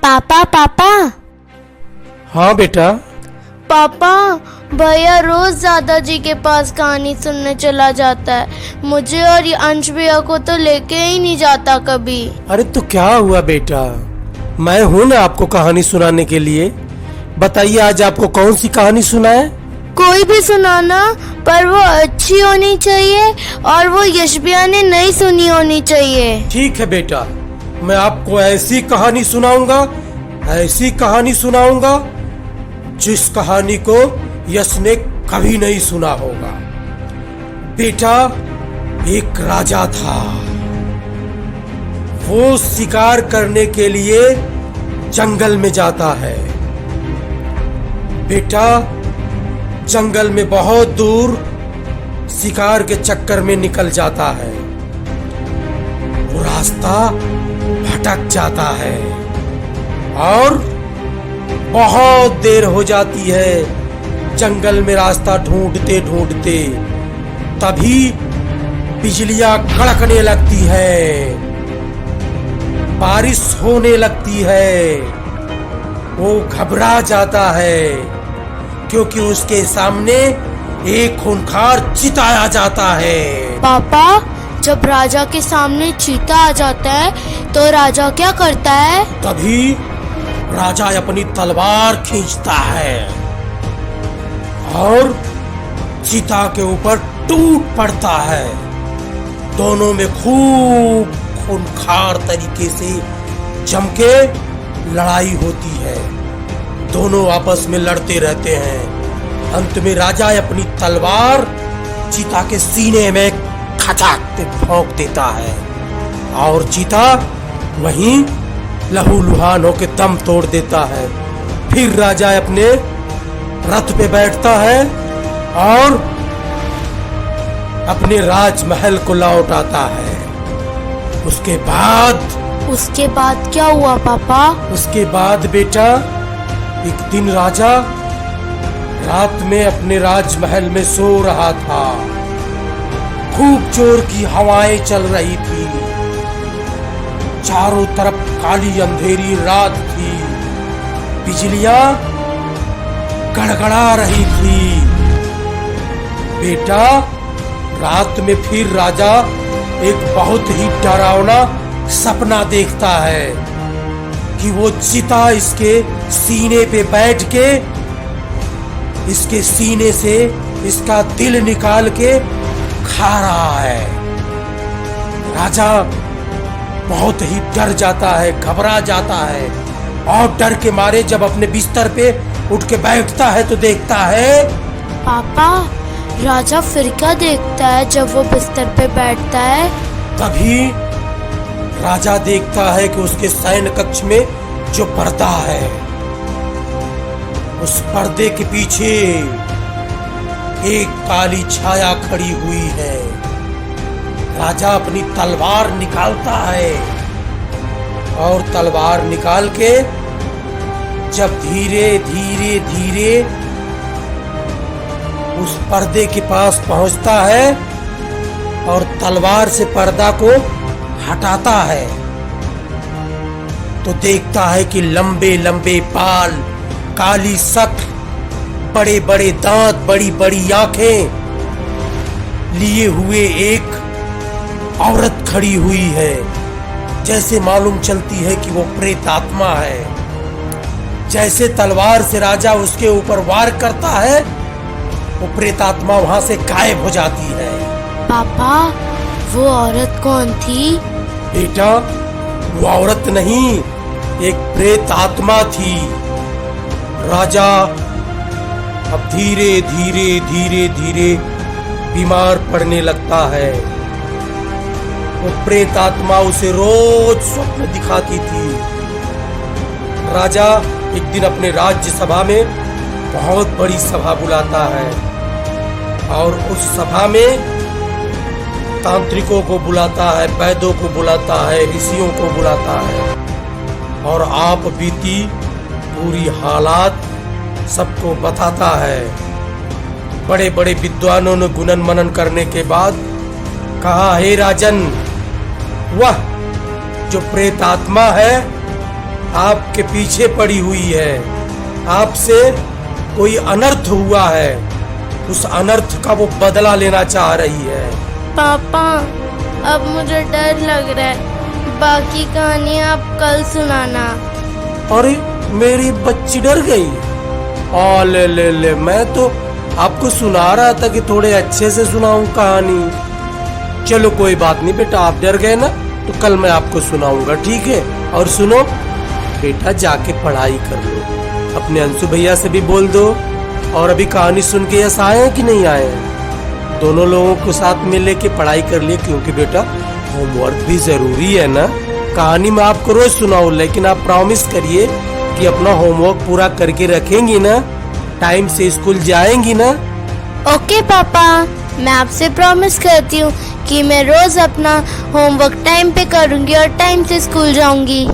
पापा पापा हाँ बेटा। पापा, भैया रोज दादाजी के पास कहानी सुनने चला जाता है। मुझे और ये अंश भैया को तो लेके ही नहीं जाता कभी। अरे तो क्या हुआ बेटा, मैं हूँ ना आपको कहानी सुनाने के लिए। बताइए आज आपको कौन सी कहानी सुनाए? कोई भी सुनाना, पर वो अच्छी होनी चाहिए और वो यश भैया ने नहीं सुनी होनी चाहिए। ठीक है बेटा, मैं आपको ऐसी कहानी सुनाऊंगा जिस कहानी को यश ने कभी नहीं सुना होगा। बेटा, एक राजा था। वो शिकार करने के लिए जंगल में जाता है। बेटा, जंगल में बहुत दूर शिकार के चक्कर में निकल जाता है। वो रास्ता भटक जाता है और बहुत देर हो जाती है जंगल में रास्ता ढूंढते ढूंढते। तभी बिजलियां कड़कने लगती है, बारिश होने लगती है। वो घबरा जाता है क्योंकि उसके सामने एक खूंखार चीता आ जाता है। पापा, जब राजा के सामने चीता आ जाता है तो राजा क्या करता है? तभी राजा अपनी तलवार खींचता है और चीता के ऊपर टूट पड़ता है। दोनों में खूब खूंखार तरीके से जम के लड़ाई होती है। दोनों आपस में लड़ते रहते हैं। अंत में राजा अपनी तलवार चीता के सीने में खचाक के भोंक देता है और चीता वहीं लहूलुहान होके दम तोड़ देता है। फिर राजा अपने रथ पे बैठता है और अपने राजमहल को लौट आता है। उसके बाद क्या हुआ पापा? उसके बाद बेटा, एक दिन राजा रात में अपने राजमहल में सो रहा था। खूब जोर की हवाएं चल रही थी। चारों तरफ काली अंधेरी रात थी। बिजलियां गड़गड़ा रही थी। बेटा, रात में फिर राजा एक बहुत ही डरावना सपना देखता है कि वो चीता इसके सीने पे बैठ के इसके सीने से इसका दिल निकाल के खा रहा है। राजा बहुत ही डर जाता है, घबरा जाता है और डर के मारे जब अपने बिस्तर पे उठ के बैठता है तो देखता है। पापा, राजा फिर क्या देखता है जब वो बिस्तर पे बैठता है? तभी राजा देखता है कि उसके शयन कक्ष में जो पर्दा है, उस पर्दे के पीछे एक काली छाया खड़ी हुई है। राजा अपनी तलवार निकालता है और तलवार निकाल के जब धीरे धीरे धीरे उस पर्दे के पास पहुंचता है और तलवार से पर्दा को हटाता है तो देखता है कि लंबे लंबे बाल, काली शक्ल, बड़े बड़े दांत, बड़ी बड़ी आंखें लिए हुए एक औरत खड़ी हुई है। जैसे मालूम चलती है कि वो प्रेत आत्मा है। जैसे तलवार से राजा उसके ऊपर वार करता है, वो प्रेत आत्मा वहां से गायब हो जाती है। पापा, वो औरत कौन थी? बेटा, वो औरत नहीं, एक प्रेत आत्मा थी। राजा अब धीरे धीरे धीरे धीरे बीमार पड़ने लगता है। वो प्रेत आत्मा उसे रोज स्वप्न दिखाती थी। राजा एक दिन अपने राज्य सभा में बहुत बड़ी सभा बुलाता है और उस सभा में तांत्रिकों को बुलाता है, वैद्यों को बुलाता है, ऋषियों को बुलाता है और आप बीती पूरी हालात सबको बताता है। बड़े बड़े विद्वानों ने गुणन मनन करने के बाद कहा, हे राजन, वह जो प्रेत आत्मा है आपके पीछे पड़ी हुई है। आपसे कोई अनर्थ हुआ है, उस अनर्थ का वो बदला लेना चाह रही है। पापा अब मुझे डर लग रहा है, बाकी कहानी आप कल सुनाना। अरे मेरी बच्ची डर गई। ले मैं तो आपको सुना रहा था कि थोड़े अच्छे से सुनाऊं कहानी। चलो कोई बात नहीं बेटा, आप डर गए ना, तो कल मैं आपको सुनाऊंगा, ठीक है। और सुनो बेटा, जाके पढ़ाई कर लो, अपने अंशु भैया से भी बोल दो। और अभी कहानी सुन के यस आए हैं कि नहीं आए हैं? दोनों लोगों को साथ में लेके पढ़ाई कर लिए, क्योंकि बेटा होमवर्क भी जरूरी है ना। कहानी मैं आपको रोज सुनाऊं, लेकिन आप प्रॉमिस करिए कि अपना होमवर्क पूरा करके रखेंगी ना, टाइम से स्कूल जाएंगी ना। ओके पापा, मैं आपसे प्रॉमिस करती हूँ कि मैं रोज अपना होमवर्क टाइम पे करूँगी और टाइम से स्कूल जाऊँगी।